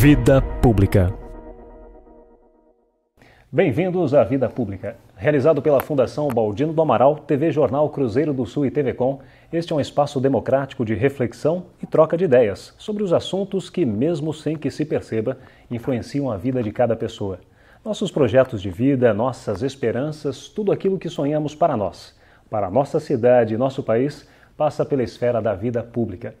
Vida Pública. Bem-vindos à Vida Pública. Realizado pela Fundação Baldino do Amaral, TV Jornal Cruzeiro do Sul e TV Com, este é um espaço democrático de reflexão e troca de ideias sobre os assuntos que, mesmo sem que se perceba, influenciam a vida de cada pessoa. Nossos projetos de vida, nossas esperanças, tudo aquilo que sonhamos para nós, para a nossa cidade e nosso país, passa pela esfera da vida pública.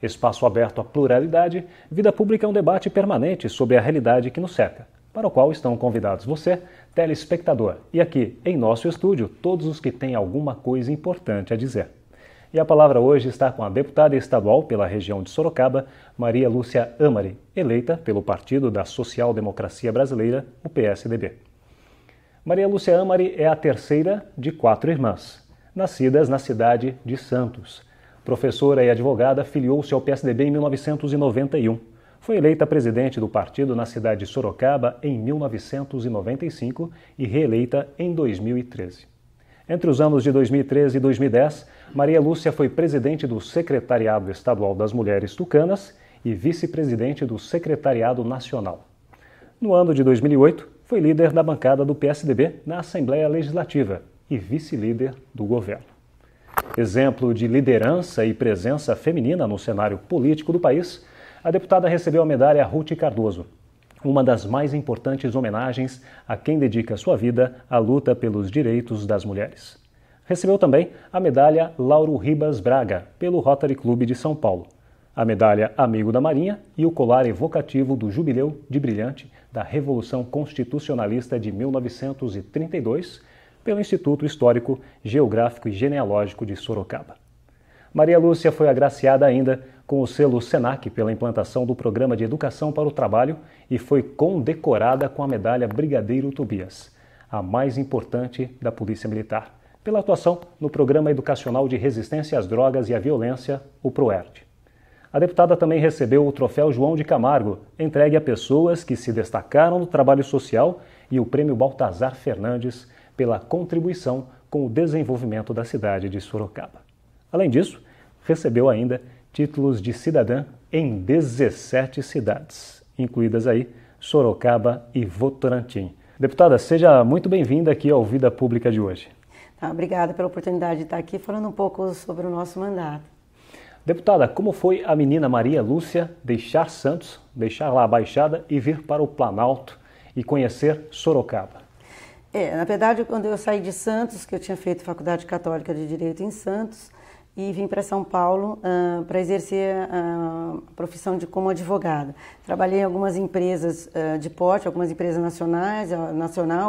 Espaço aberto à pluralidade, Vida Pública é um debate permanente sobre a realidade que nos cerca, para o qual estão convidados você, telespectador, e aqui, em nosso estúdio, todos os que têm alguma coisa importante a dizer. E a palavra hoje está com a deputada estadual pela região de Sorocaba, Maria Lúcia Amari, eleita pelo Partido da Social Democracia Brasileira, o PSDB. Maria Lúcia Amari é a terceira de 4 irmãs, nascidas na cidade de Santos. Professora e advogada, filiou-se ao PSDB em 1991. Foi eleita presidente do partido na cidade de Sorocaba em 1995 e reeleita em 2013. Entre os anos de 2013 e 2010, Maria Lúcia foi presidente do Secretariado Estadual das Mulheres Tucanas e vice-presidente do Secretariado Nacional. No ano de 2008, foi líder da bancada do PSDB na Assembleia Legislativa e vice-líder do governo. Exemplo de liderança e presença feminina no cenário político do país, a deputada recebeu a medalha Ruth Cardoso, uma das mais importantes homenagens a quem dedica sua vida à luta pelos direitos das mulheres. Recebeu também a medalha Lauro Ribas Braga, pelo Rotary Clube de São Paulo, a medalha Amigo da Marinha e o colar evocativo do Jubileu de Brilhante da Revolução Constitucionalista de 1932, pelo Instituto Histórico, Geográfico e Genealógico de Sorocaba. Maria Lúcia foi agraciada ainda com o selo SENAC pela implantação do Programa de Educação para o Trabalho e foi condecorada com a medalha Brigadeiro Tobias, a mais importante da Polícia Militar, pela atuação no Programa Educacional de Resistência às Drogas e à Violência, o PROERD. A deputada também recebeu o Troféu João de Camargo, entregue a pessoas que se destacaram no trabalho social, e o Prêmio Baltazar Fernandes pela contribuição com o desenvolvimento da cidade de Sorocaba. Além disso, recebeu ainda títulos de cidadã em 17 cidades, incluídas aí Sorocaba e Votorantim. Deputada, seja muito bem-vinda aqui ao Vida Pública de hoje. Obrigada pela oportunidade de estar aqui falando um pouco sobre o nosso mandato. Deputada, como foi a menina Maria Lúcia deixar Santos, deixar lá a Baixada e vir para o Planalto e conhecer Sorocaba? Na verdade, quando eu saí de Santos, que eu tinha feito Faculdade Católica de Direito em Santos, e vim para São Paulo para exercer a profissão como advogada. Trabalhei em algumas empresas de porte, algumas empresas nacionais,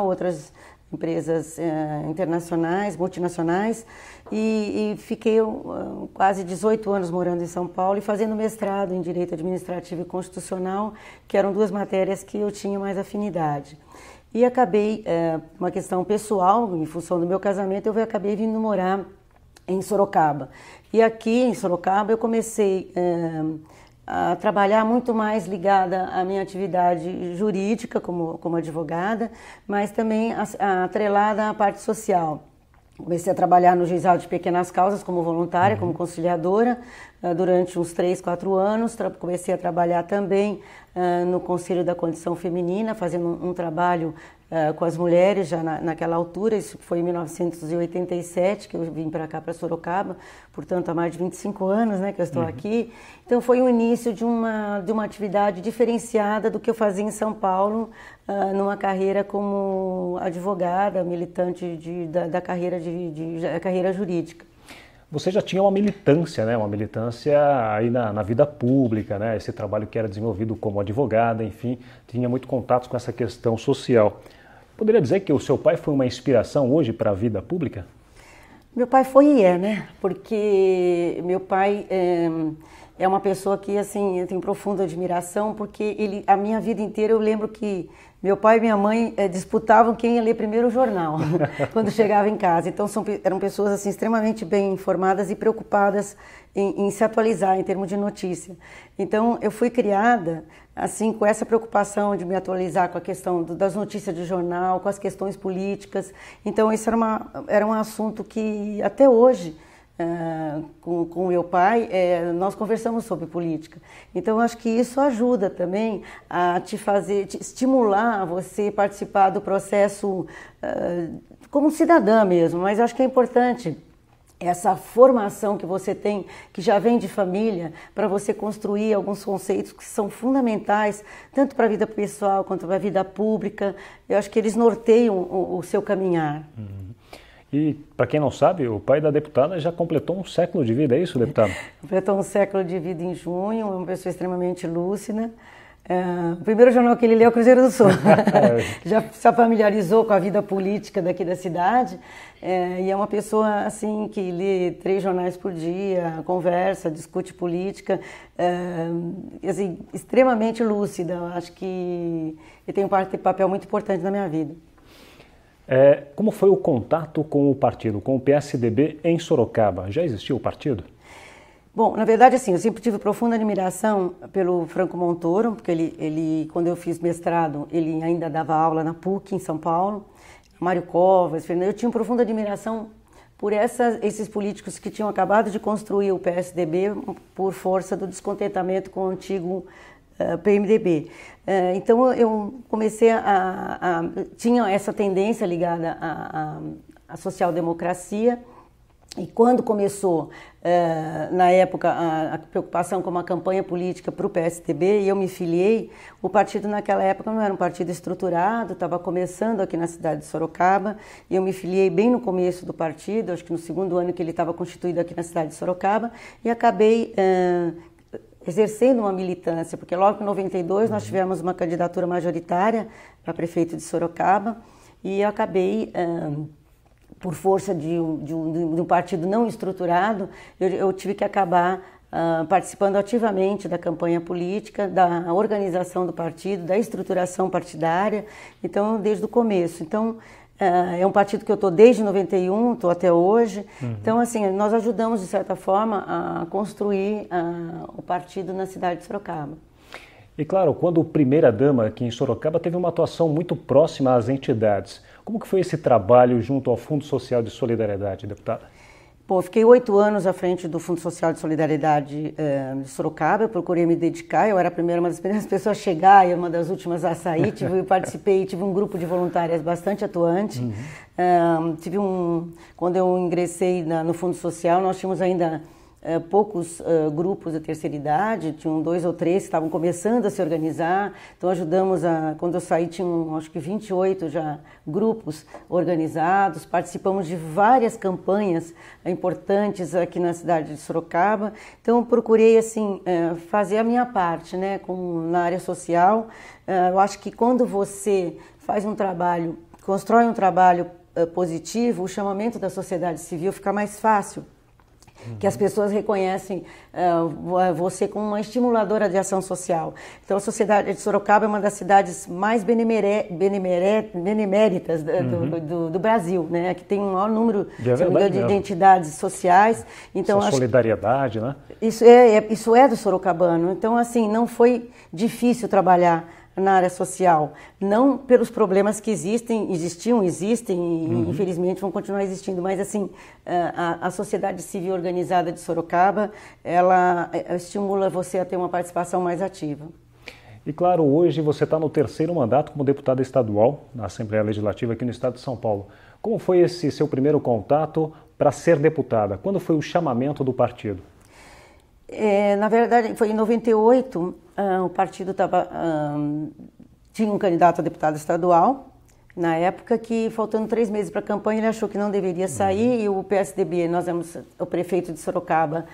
outras empresas internacionais, multinacionais, e fiquei quase 18 anos morando em São Paulo e fazendo mestrado em Direito Administrativo e Constitucional, que eram 2 matérias que eu tinha mais afinidade. E acabei, uma questão pessoal, em função do meu casamento, eu acabei vindo morar em Sorocaba. E aqui em Sorocaba eu comecei a trabalhar muito mais ligada à minha atividade jurídica como advogada, mas também atrelada à parte social. Comecei a trabalhar no Juizado de Pequenas Causas como voluntária, como conciliadora, durante uns 3, 4 anos. Comecei a trabalhar também no Conselho da Condição Feminina, fazendo um trabalho com as mulheres já naquela altura. Isso foi em 1987 que eu vim para cá, para Sorocaba, portanto há mais de 25 anos, né, que eu estou aqui. Então foi o início de uma atividade diferenciada do que eu fazia em São Paulo, numa carreira como advogada, militante da carreira jurídica. Você já tinha uma militância, né? Uma militância aí na vida pública, né? Esse trabalho que era desenvolvido como advogada, enfim, tinha muito contato com essa questão social. Poderia dizer que o seu pai foi uma inspiração hoje para a vida pública? Meu pai foi e é, né? Porque meu pai é uma pessoa que, assim, eu tenho profunda admiração, porque a minha vida inteira eu lembro que meu pai e minha mãe disputavam quem ia ler primeiro o jornal, quando chegava em casa. Então eram pessoas assim, extremamente bem informadas e preocupadas em se atualizar em termos de notícia. Então eu fui criada assim com essa preocupação de me atualizar com a questão das notícias de jornal, com as questões políticas. Então isso era um assunto que até hoje com meu pai, nós conversamos sobre política. Então, acho que isso ajuda também a te estimular a você participar do processo como cidadã mesmo. Mas acho que é importante essa formação que você tem, que já vem de família, para você construir alguns conceitos que são fundamentais, tanto para a vida pessoal quanto para a vida pública. Eu acho que eles norteiam o seu caminhar. E, para quem não sabe, o pai da deputada já completou um século de vida, é isso, deputada? Completou um século de vida em junho, é uma pessoa extremamente lúcida. O primeiro jornal que ele leu é o Cruzeiro do Sul. Já se familiarizou com a vida política daqui da cidade. E é uma pessoa assim que lê 3 jornais por dia, conversa, discute política, assim, extremamente lúcida. Eu acho que ele tem um papel muito importante na minha vida. Como foi o contato com o partido, com o PSDB em Sorocaba? Já existia o partido? Bom, na verdade, assim, eu sempre tive profunda admiração pelo Franco Montoro, porque ele, quando eu fiz mestrado, ele ainda dava aula na PUC, em São Paulo, Mário Covas, eu tinha profunda admiração por esses políticos que tinham acabado de construir o PSDB por força do descontentamento com o antigo PMDB. Então, eu comecei tinha essa tendência ligada à social-democracia. E quando começou, na época, a preocupação com uma campanha política para o PSDB, e eu me filiei, o partido naquela época não era um partido estruturado, estava começando aqui na cidade de Sorocaba, e eu me filiei bem no começo do partido, acho que no segundo ano que ele estava constituído aqui na cidade de Sorocaba, e acabei exercendo uma militância, porque logo em 92 nós tivemos uma candidatura majoritária para prefeito de Sorocaba, e eu acabei... por força de um partido não estruturado, eu tive que acabar participando ativamente da campanha política, da organização do partido, da estruturação partidária, então, desde o começo. Então, é um partido que eu estou desde 91, estou até hoje. Então, assim, nós ajudamos, de certa forma, a construir o partido na cidade de Sorocaba. E claro, quando primeira-dama aqui em Sorocaba teve uma atuação muito próxima às entidades. Como que foi esse trabalho junto ao Fundo Social de Solidariedade, deputada? Bom, eu fiquei 8 anos à frente do Fundo Social de Solidariedade de Sorocaba, eu procurei me dedicar, eu era uma das primeiras pessoas a chegar e uma das últimas a sair, tive um grupo de voluntárias bastante atuante. Quando eu ingressei no Fundo Social, nós tínhamos ainda poucos grupos da terceira idade, tinham 2 ou 3 que estavam começando a se organizar, então ajudamos quando eu saí tinham acho que 28 já grupos organizados, participamos de várias campanhas importantes aqui na cidade de Sorocaba, então eu procurei assim fazer a minha parte, né, na área social. Eu acho que quando você faz um trabalho, constrói um trabalho positivo, o chamamento da sociedade civil fica mais fácil. Que as pessoas reconhecem você como uma estimuladora de ação social. Então, a sociedade de Sorocaba é uma das cidades mais beneméritas do Brasil, né? Que tem um maior número de entidades sociais. Então, solidariedade, né? Isso é do sorocabano. Então, assim, não foi difícil trabalhar na área social, não pelos problemas que existem e infelizmente vão continuar existindo, mas assim, a sociedade civil organizada de Sorocaba, ela estimula você a ter uma participação mais ativa. E claro, hoje você está no 3º mandato como deputada estadual na Assembleia Legislativa aqui no estado de São Paulo. Como foi esse seu primeiro contato para ser deputada? Quando foi o chamamento do partido? Na verdade, foi em 98, o partido tinha um candidato a deputado estadual, na época que, faltando 3 meses para a campanha, ele achou que não deveria sair e o PSDB, nós temos o prefeito de Sorocaba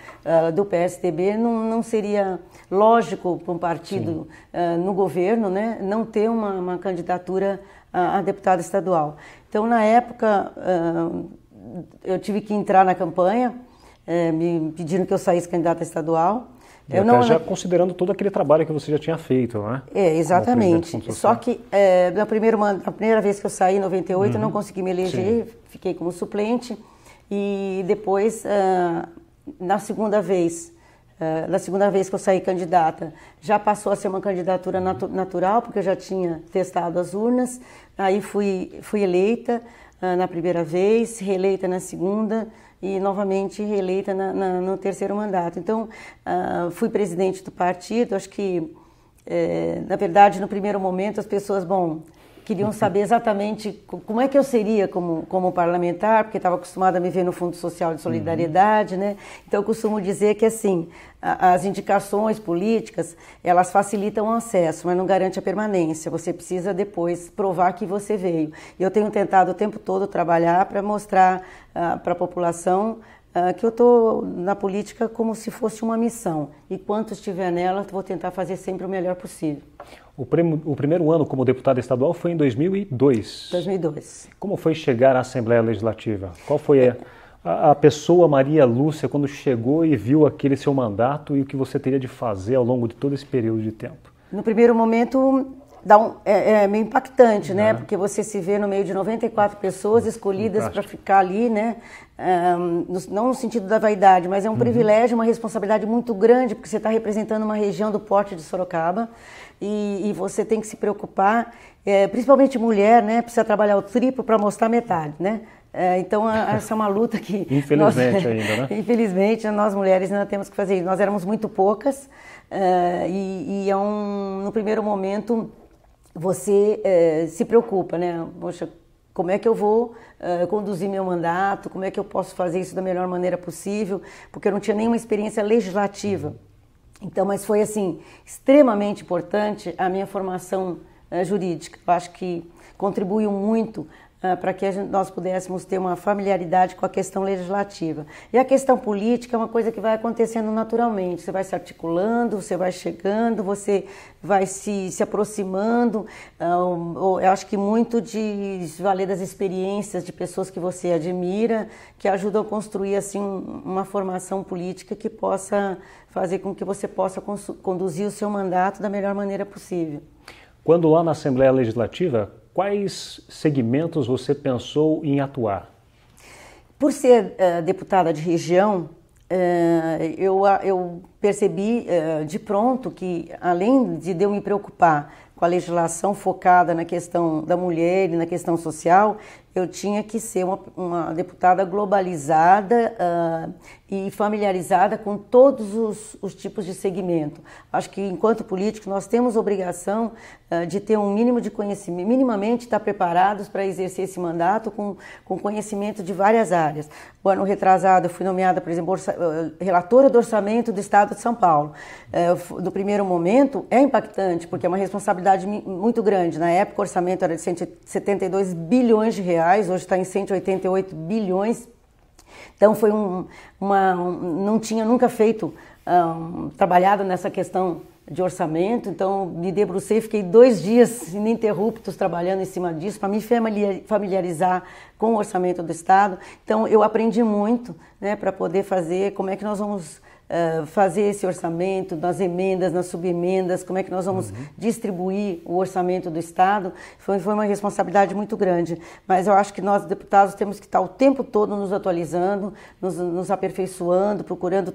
do PSDB, não seria lógico para um partido no governo, né, não ter uma candidatura a deputado estadual. Então, na época, eu tive que entrar na campanha, me pedindo que eu saísse candidata estadual. Já considerando todo aquele trabalho que você já tinha feito, né? Exatamente. Só que na primeira vez que eu saí, em 98, eu não consegui me eleger, fiquei como suplente. E depois, na segunda vez que eu saí candidata, já passou a ser uma candidatura natural, porque eu já tinha testado as urnas. Aí fui eleita na primeira vez, reeleita na segunda. e novamente reeleita no terceiro mandato. Então, fui presidente do partido, acho que, na verdade, no primeiro momento as pessoas, queriam saber exatamente como é que eu seria como parlamentar, porque estava acostumada a me ver no Fundo Social de Solidariedade, né? Então eu costumo dizer que assim, as indicações políticas, elas facilitam o acesso, mas não garante a permanência. Você precisa depois provar que você veio. E eu tenho tentado o tempo todo trabalhar para mostrar para a população que eu estou na política como se fosse uma missão. E quanto estiver nela, vou tentar fazer sempre o melhor possível. O primeiro ano como deputada estadual foi em 2002. 2002. Como foi chegar à Assembleia Legislativa? Qual foi a pessoa Maria Lúcia quando chegou e viu aquele seu mandato e o que você teria de fazer ao longo de todo esse período de tempo? No primeiro momento é meio impactante, né? Porque você se vê no meio de 94 pessoas escolhidas para ficar ali, né? Não no sentido da vaidade, mas é um privilégio, uma responsabilidade muito grande, porque você está representando uma região do Porte de Sorocaba e você tem que se preocupar, principalmente mulher, né? Precisa trabalhar o triplo para mostrar metade, né? Então, essa é uma luta que... Infelizmente ainda, né? Infelizmente, nós mulheres ainda temos que fazer isso. Nós éramos muito poucas no primeiro momento, você se preocupa, né? Poxa, como é que eu vou conduzir meu mandato? Como é que eu posso fazer isso da melhor maneira possível? Porque eu não tinha nenhuma experiência legislativa. Então, mas foi, assim, extremamente importante a minha formação jurídica. Eu acho que contribuiu muito para que nós pudéssemos ter uma familiaridade com a questão legislativa. E a questão política é uma coisa que vai acontecendo naturalmente. Você vai se articulando, você vai chegando, você vai se aproximando. Eu acho que muito de valer das experiências de pessoas que você admira, que ajudam a construir assim, uma formação política que possa fazer com que você possa conduzir o seu mandato da melhor maneira possível. Quando lá na Assembleia Legislativa, quais segmentos você pensou em atuar? Por ser deputada de região, eu percebi de pronto que, além de eu me preocupar com a legislação focada na questão da mulher e na questão social, eu tinha que ser uma deputada globalizada e familiarizada com todos os tipos de segmento. Acho que, enquanto políticos, nós temos obrigação de ter um mínimo de conhecimento, minimamente estar preparados para exercer esse mandato com conhecimento de várias áreas. O ano retrasado, eu fui nomeada, por exemplo, relatora do orçamento do Estado de São Paulo. No primeiro momento, é impactante, porque é uma responsabilidade muito grande. Na época, o orçamento era de 172 bilhões de reais, hoje está em 188 bilhões. Então, foi não tinha nunca feito, trabalhado nessa questão de orçamento, então me debrucei, fiquei 2 dias ininterruptos trabalhando em cima disso, para me familiarizar com o orçamento do Estado. Então, eu aprendi muito, né, para poder fazer, como é que nós vamos fazer esse orçamento, nas emendas, nas subemendas, como é que nós vamos distribuir o orçamento do Estado. Foi uma responsabilidade muito grande, mas eu acho que nós, deputados, temos que estar o tempo todo nos atualizando, nos aperfeiçoando, procurando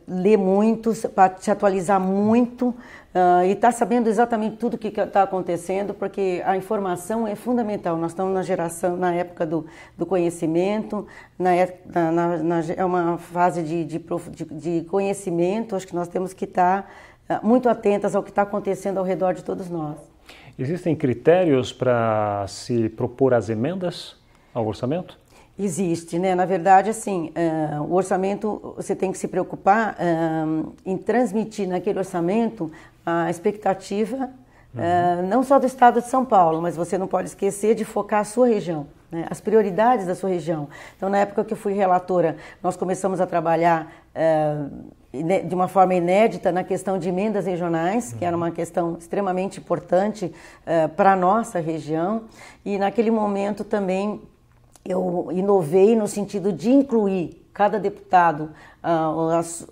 ler muito, para se atualizar muito, e estar sabendo exatamente tudo o que está acontecendo, porque a informação é fundamental. Nós estamos na época do conhecimento, é uma fase de conhecimento. Acho que nós temos que estar muito atentas ao que está acontecendo ao redor de todos nós. Existem critérios para se propor as emendas ao orçamento? Existe, né? Na verdade, assim, o orçamento, você tem que se preocupar em transmitir naquele orçamento a expectativa, não só do Estado de São Paulo, mas você não pode esquecer de focar a sua região, né? As prioridades da sua região. Então, na época que eu fui relatora, nós começamos a trabalhar de uma forma inédita na questão de emendas regionais, que era uma questão extremamente importante para a nossa região, e naquele momento também eu inovei no sentido de incluir cada deputado as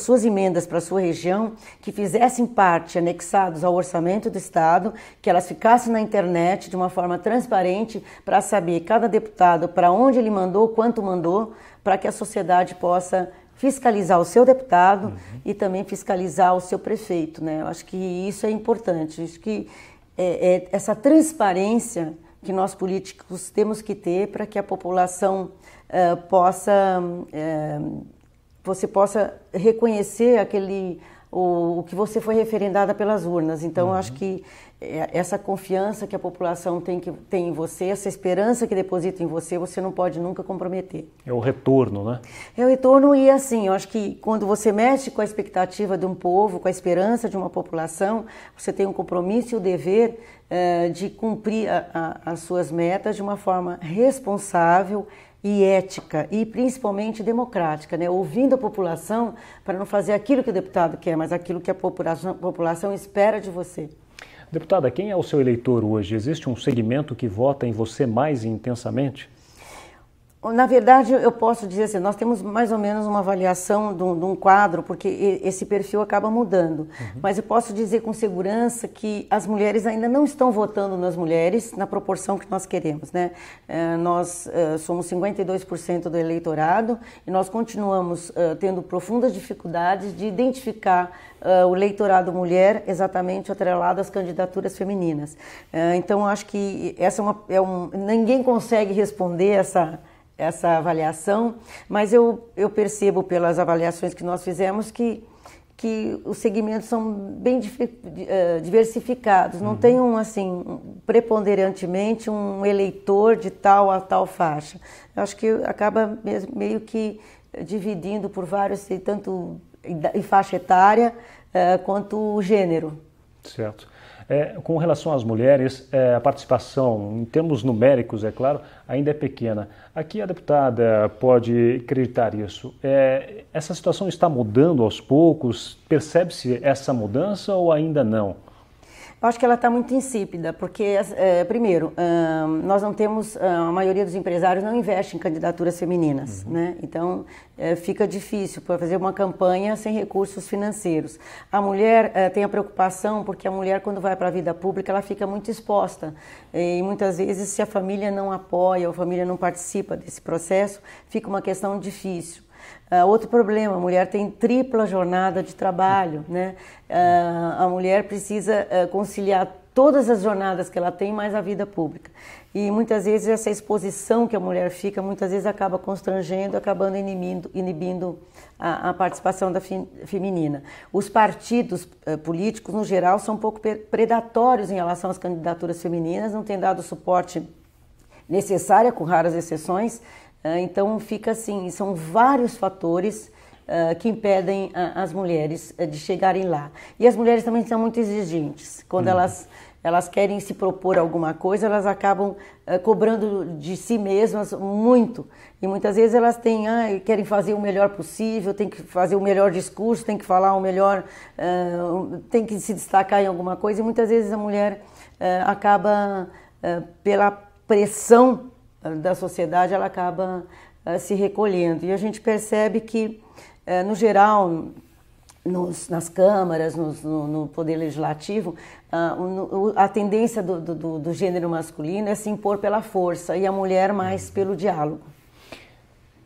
suas emendas para a sua região, que fizessem parte, anexados ao orçamento do Estado, que elas ficassem na internet de uma forma transparente para saber cada deputado para onde ele mandou, quanto mandou, para que a sociedade possa fiscalizar o seu deputado e também fiscalizar o seu prefeito, né? Eu acho que isso é importante, acho que essa transparência que nós políticos temos que ter para que a população você possa reconhecer o que você foi referendada pelas urnas. Então, eu acho que essa confiança que a população tem em você, essa esperança que deposita em você, você não pode nunca comprometer. É o retorno, né? É o retorno e assim, eu acho que quando você mexe com a expectativa de um povo, com a esperança de uma população, você tem um compromisso e o dever de cumprir as suas metas de uma forma responsável e ética e principalmente democrática, né? Ouvindo a população para não fazer aquilo que o deputado quer, mas aquilo que a população espera de você. Deputada, quem é o seu eleitor hoje? Existe um segmento que vota em você mais intensamente? Na verdade, eu posso dizer assim, nós temos mais ou menos uma avaliação de um quadro, porque esse perfil acaba mudando. Mas eu posso dizer com segurança que as mulheres ainda não estão votando nas mulheres na proporção que nós queremos, né? Nós somos 52% do eleitorado e nós continuamos tendo profundas dificuldades de identificar o eleitorado mulher exatamente atrelado às candidaturas femininas. Então, eu acho que ninguém consegue responder essa avaliação, mas eu percebo pelas avaliações que nós fizemos que os segmentos são bem diversificados, não tem preponderantemente um eleitor de tal a tal faixa. Eu acho que acaba meio que dividindo por vários, tanto em faixa etária quanto gênero. Certo. Com relação às mulheres, a participação, em termos numéricos, é claro, ainda é pequena. Aqui a deputada pode acreditar isso. Essa situação está mudando aos poucos? Percebe-se essa mudança ou ainda não? Eu acho que ela está muito insípida, porque, primeiro, nós não temos, a maioria dos empresários não investe em candidaturas femininas, né? Então, fica difícil para fazer uma campanha sem recursos financeiros. A mulher tem a preocupação, porque a mulher, quando vai para a vida pública, ela fica muito exposta. E muitas vezes, se a família não apoia ou a família não participa desse processo, fica uma questão difícil. Outro problema, a mulher tem tripla jornada de trabalho, né? A mulher precisa conciliar todas as jornadas que ela tem, mais a vida pública. E muitas vezes essa exposição que a mulher fica, muitas vezes acaba constrangendo, acabando inibindo a participação feminina. Os partidos políticos, no geral, são um pouco predatórios em relação às candidaturas femininas, não têm dado o suporte necessário, com raras exceções. Então fica assim, são vários fatores que impedem as mulheres de chegarem lá. E as mulheres também são muito exigentes. Quando elas querem se propor alguma coisa, elas acabam cobrando de si mesmas muito. E muitas vezes elas querem fazer o melhor possível, tem que fazer o melhor discurso, tem que falar o melhor, tem que se destacar em alguma coisa. E muitas vezes a mulher acaba, pela pressão da sociedade, ela acaba se recolhendo. E a gente percebe que, no geral, nas câmaras, no poder legislativo, a tendência do gênero masculino é se impor pela força e a mulher mais pelo diálogo.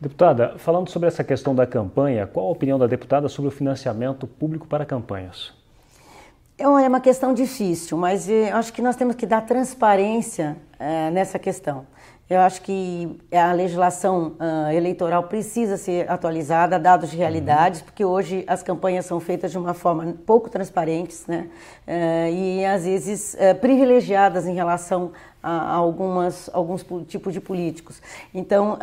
Deputada, falando sobre essa questão da campanha, qual a opinião da deputada sobre o financiamento público para campanhas? É uma questão difícil, mas eu acho que nós temos que dar transparência nessa questão. Eu acho que a legislação eleitoral precisa ser atualizada, dados de realidades, porque hoje as campanhas são feitas de uma forma pouco transparentes, né? E às vezes privilegiadas em relação a alguns tipos de políticos. Então,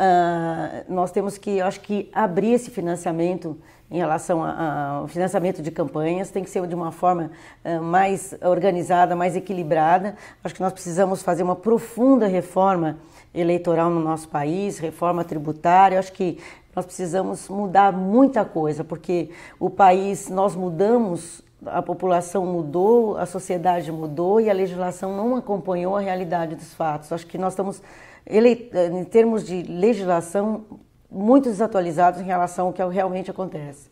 nós temos que, eu acho que, abrir esse financiamento em relação ao financiamento de campanhas, tem que ser de uma forma mais organizada, mais equilibrada. Acho que nós precisamos fazer uma profunda reforma eleitoral no nosso país, reforma tributária. Acho que nós precisamos mudar muita coisa, porque o país, nós mudamos, a população mudou, a sociedade mudou e a legislação não acompanhou a realidade dos fatos. Acho que nós estamos, em termos de legislação, muito desatualizados em relação ao que realmente acontece.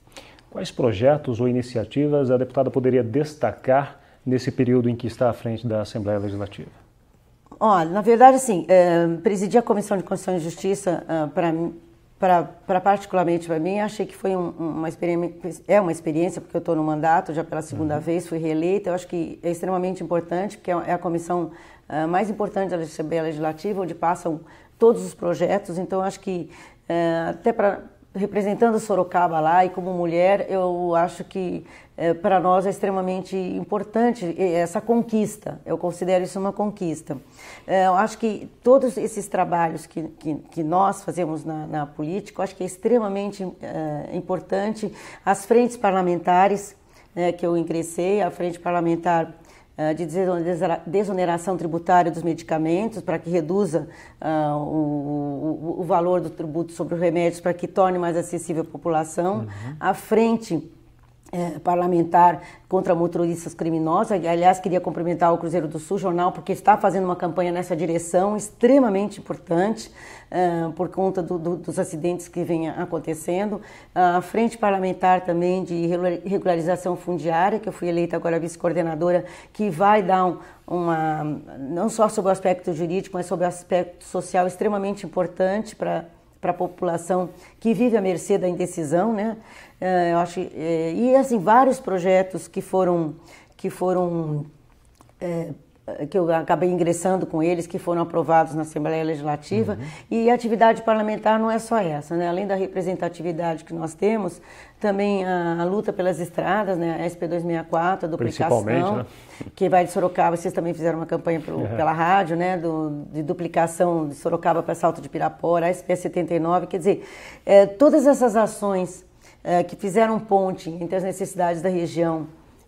Quais projetos ou iniciativas a deputada poderia destacar nesse período em que está à frente da Assembleia Legislativa? Olha, na verdade, assim, presidir a Comissão de Constituição e Justiça, particularmente para mim, achei que foi uma experiência, porque eu estou no mandato já pela segunda vez, fui reeleita. Eu acho que é extremamente importante, porque é a comissão mais importante da Assembleia Legislativa, onde passam todos os projetos. Então, acho que até representando Sorocaba lá e como mulher, eu acho que para nós é extremamente importante essa conquista. Eu considero isso uma conquista. Eu acho que todos esses trabalhos que nós fazemos na política, eu acho que é extremamente importante. As frentes parlamentares que eu ingressei, a frente parlamentar de desoneração tributária dos medicamentos, para que reduza o valor do tributo sobre os remédios, para que torne mais acessível à população. A frente parlamentar contra motoristas criminosos. Aliás, queria cumprimentar o Cruzeiro do Sul Jornal, porque está fazendo uma campanha nessa direção extremamente importante por conta dos acidentes que vêm acontecendo. A frente parlamentar também de regularização fundiária, que eu fui eleita agora vice-coordenadora, que vai dar não só sobre o aspecto jurídico, mas sobre o aspecto social extremamente importante para a população que vive à mercê da indecisão, né? Eu acho, e assim, vários projetos que eu acabei ingressando com eles, que foram aprovados na Assembleia Legislativa. E a atividade parlamentar não é só essa, né? Além da representatividade que nós temos, também a luta pelas estradas, né? A SP-264, a duplicação, né? Que vai de Sorocaba. Vocês também fizeram uma campanha pela rádio, né? De duplicação de Sorocaba para Salto de Pirapora, a SP-79. Quer dizer, todas essas ações que fizeram ponte entre as necessidades da região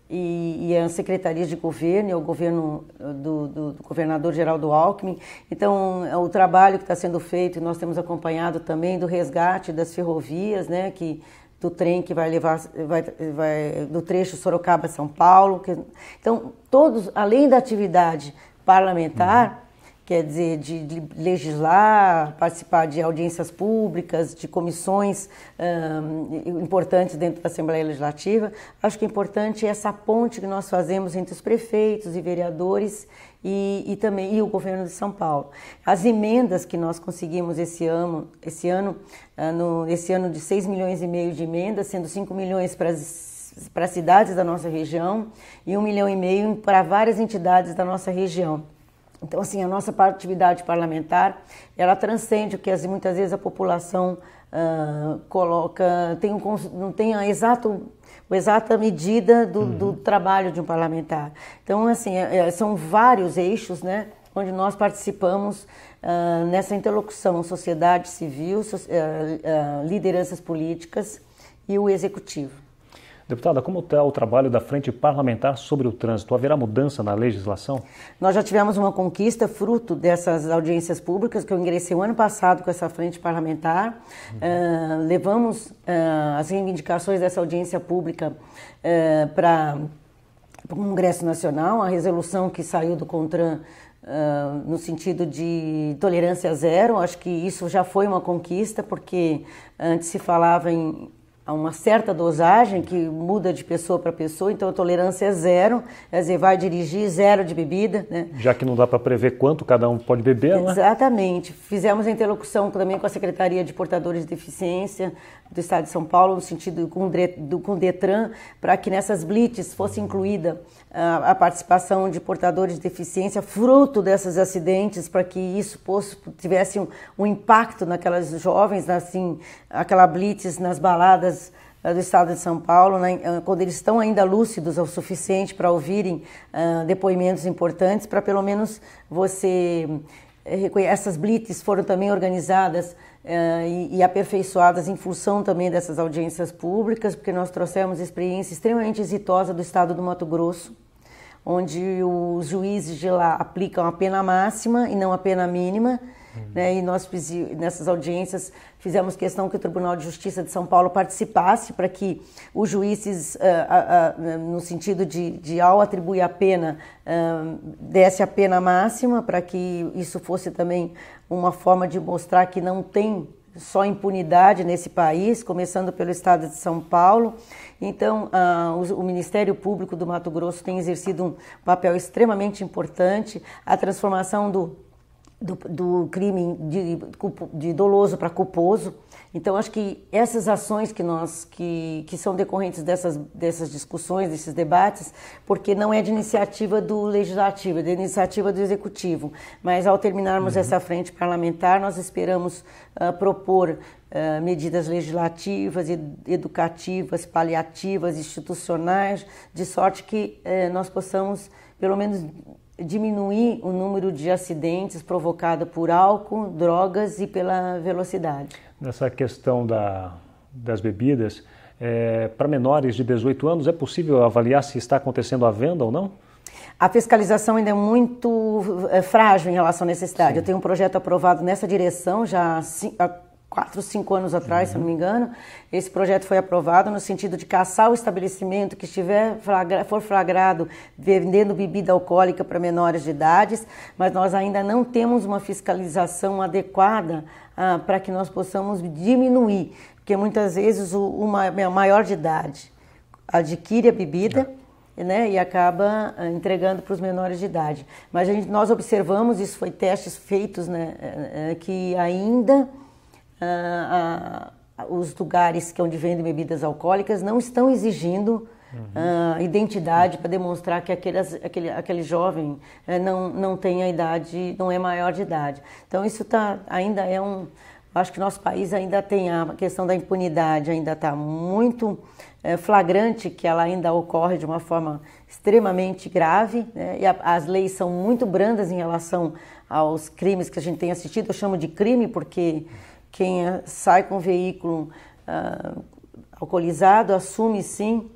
e as secretarias de governo, e o governo do governador Geraldo Alckmin. Então, o trabalho que está sendo feito, nós temos acompanhado também do resgate das ferrovias, né, do trem que vai levar, do trecho Sorocaba-São Paulo. Então, todos, além da atividade parlamentar, quer dizer, de legislar, participar de audiências públicas, de comissões importantes dentro da Assembleia Legislativa. Acho que é importante essa ponte que nós fazemos entre os prefeitos e vereadores e também o governo de São Paulo. As emendas que nós conseguimos esse ano de 6,5 milhões de emendas, sendo 5 milhões para as cidades da nossa região e 1,5 milhão para várias entidades da nossa região. Então, assim, a nossa atividade parlamentar, ela transcende o que muitas vezes a população coloca, não tem a exata medida do trabalho de um parlamentar. Então, assim, são vários eixos, né, onde nós participamos nessa interlocução, sociedade civil, lideranças políticas e o executivo. Deputada, como está o trabalho da Frente Parlamentar sobre o Trânsito? Haverá mudança na legislação? Nós já tivemos uma conquista fruto dessas audiências públicas, que eu ingressei o ano passado com essa Frente Parlamentar. Levamos as reivindicações dessa audiência pública para o Congresso Nacional, a resolução que saiu do CONTRAN no sentido de tolerância zero. Acho que isso já foi uma conquista, porque antes se falava em uma certa dosagem que muda de pessoa para pessoa, então a tolerância é zero, quer dizer, vai dirigir zero de bebida, né? Já que não dá para prever quanto cada um pode beber, né? Exatamente. Fizemos a interlocução também com a Secretaria de Portadores de Deficiência do Estado de São Paulo, no sentido com o DETRAN, para que nessas blitz fosse incluída a participação de portadores de deficiência, fruto desses acidentes, para que isso tivesse um impacto naquelas jovens, assim, aquela blitz nas baladas do Estado de São Paulo, né, quando eles estão ainda lúcidos o suficiente para ouvirem depoimentos importantes, para pelo menos essas blitz foram também organizadas e aperfeiçoadas em função também dessas audiências públicas, porque nós trouxemos experiência extremamente exitosa do Estado do Mato Grosso, onde os juízes de lá aplicam a pena máxima e não a pena mínima, né? E nós, nessas audiências, fizemos questão que o Tribunal de Justiça de São Paulo participasse, para que os juízes, no sentido de ao atribuir a pena, desse a pena máxima, para que isso fosse também uma forma de mostrar que não tem só impunidade nesse país, começando pelo Estado de São Paulo. Então, o Ministério Público do Mato Grosso tem exercido um papel extremamente importante. A transformação do crime de doloso para culposo. Então, acho que essas ações que são decorrentes dessas discussões, desses debates, porque não é de iniciativa do Legislativo, é de iniciativa do Executivo. Mas, ao terminarmos essa frente parlamentar, nós esperamos propor medidas legislativas, educativas, paliativas, institucionais, de sorte que nós possamos, pelo menos, diminuir o número de acidentes provocados por álcool, drogas e pela velocidade. Nessa questão das bebidas, para menores de 18 anos, é possível avaliar se está acontecendo a venda ou não? A fiscalização ainda é muito frágil em relação à necessidade. Sim. Eu tenho um projeto aprovado nessa direção já há 4, 5 anos atrás, se não me engano. Esse projeto foi aprovado no sentido de caçar o estabelecimento que for flagrado vendendo bebida alcoólica para menores de idades, mas nós ainda não temos uma fiscalização adequada para que nós possamos diminuir, porque muitas vezes o maior de idade adquire a bebida, né, e acaba entregando para os menores de idade. Mas nós observamos, isso foi testes feitos, né, que ainda os lugares onde vendem bebidas alcoólicas não estão exigindo identidade para demonstrar que aquele jovem não tem a idade, não é maior de idade. Então isso ainda acho que nosso país ainda tem a questão da impunidade, ainda está muito flagrante, que ela ainda ocorre de uma forma extremamente grave, né? E as leis são muito brandas em relação aos crimes que a gente tem assistido. Eu chamo de crime porque quem sai com um veículo alcoolizado assume sim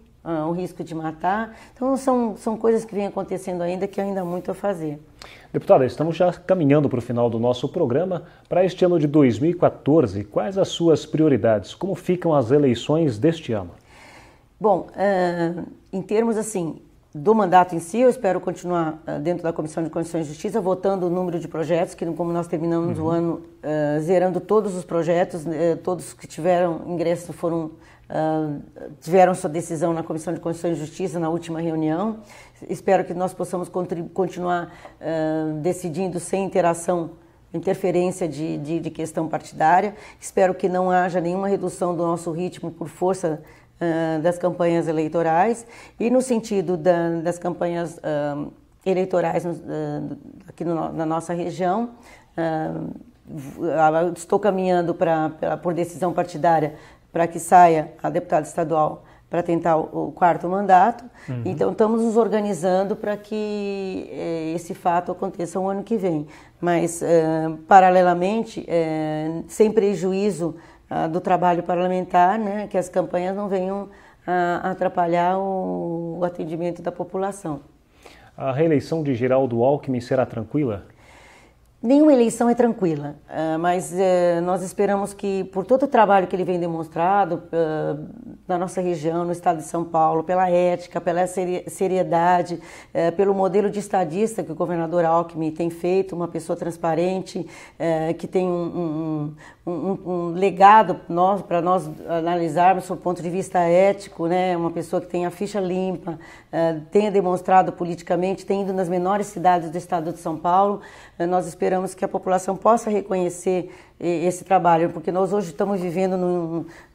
o risco de matar. Então são coisas que vêm acontecendo ainda, que ainda há muito a fazer. Deputada, estamos já caminhando para o final do nosso programa. Para este ano de 2014, quais as suas prioridades? Como ficam as eleições deste ano? Bom, em termos assim do mandato em si, eu espero continuar dentro da Comissão de Constituição e Justiça, votando o número de projetos, que como nós terminamos o ano zerando todos os projetos, todos que tiveram ingresso tiveram sua decisão na Comissão de Constituição e Justiça na última reunião. Espero que nós possamos continuar decidindo sem interferência de questão partidária. Espero que não haja nenhuma redução do nosso ritmo por força das campanhas eleitorais, e no sentido das campanhas eleitorais aqui na nossa região, estou caminhando por decisão partidária para que saia a deputada estadual para tentar o 4º mandato. Então estamos nos organizando para que esse fato aconteça o ano que vem, mas paralelamente, sem prejuízo do trabalho parlamentar, né, que as campanhas não venham atrapalhar o atendimento da população. A reeleição de Geraldo Alckmin será tranquila? Nenhuma eleição é tranquila, mas nós esperamos que, por todo o trabalho que ele vem demonstrado na nossa região, no estado de São Paulo, pela ética, pela seriedade, pelo modelo de estadista que o governador Alckmin tem feito, uma pessoa transparente, que tem um legado para nós analisarmos do ponto de vista ético, né? Uma pessoa que tem a ficha limpa, tenha demonstrado politicamente, tem ido nas menores cidades do estado de São Paulo. Nós esperamos que a população possa reconhecer esse trabalho, porque nós hoje estamos vivendo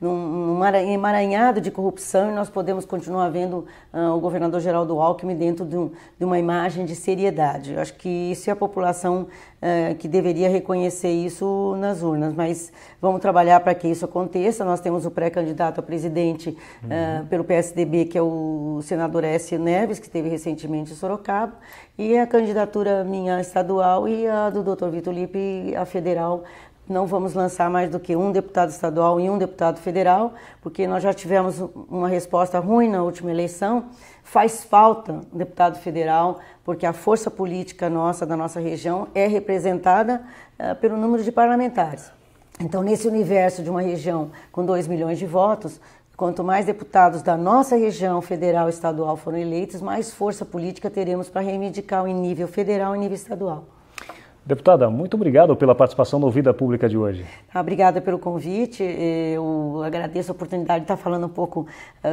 num emaranhado de corrupção, e nós podemos continuar vendo o governador Geraldo Alckmin dentro de uma imagem de seriedade. Eu acho que isso é a população que deveria reconhecer isso nas urnas, mas vamos trabalhar para que isso aconteça. Nós temos o pré-candidato a presidente pelo PSDB, que é o senador Écio Neves, que esteve recentemente em Sorocaba, e a candidatura minha estadual e a do Dr. Vitor Lippe, a federal. Não vamos lançar mais do que um deputado estadual e um deputado federal, porque nós já tivemos uma resposta ruim na última eleição. Faz falta um deputado federal, porque a força política da nossa região, é representada pelo número de parlamentares. Então, nesse universo de uma região com 2 milhões de votos, quanto mais deputados da nossa região federal e estadual foram eleitos, mais força política teremos para reivindicar em nível federal e nível estadual. Deputada, muito obrigado pela participação no Vida Pública de hoje. Obrigada pelo convite. Eu agradeço a oportunidade de estar falando um pouco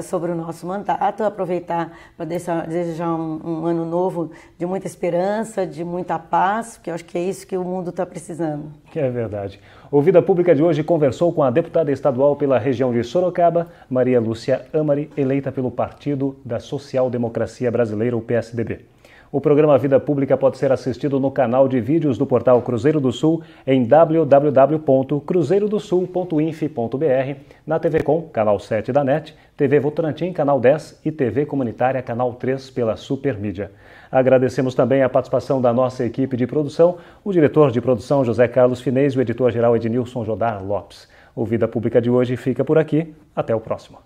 sobre o nosso mandato, aproveitar para desejar um ano novo de muita esperança, de muita paz, porque eu acho que é isso que o mundo está precisando. É verdade. O Vida Pública de hoje conversou com a deputada estadual pela região de Sorocaba, Maria Lúcia Amari, eleita pelo Partido da Social Democracia Brasileira, o PSDB. O programa Vida Pública pode ser assistido no canal de vídeos do portal Cruzeiro do Sul em www.cruzeirodosul.inf.br, na TV Com, canal 7 da NET, TV Votorantim, canal 10 e TV Comunitária, canal 3 pela Supermídia. Agradecemos também a participação da nossa equipe de produção, o diretor de produção José Carlos Finez e o editor-geral Ednilson Jodar Lopes. O Vida Pública de hoje fica por aqui. Até o próximo.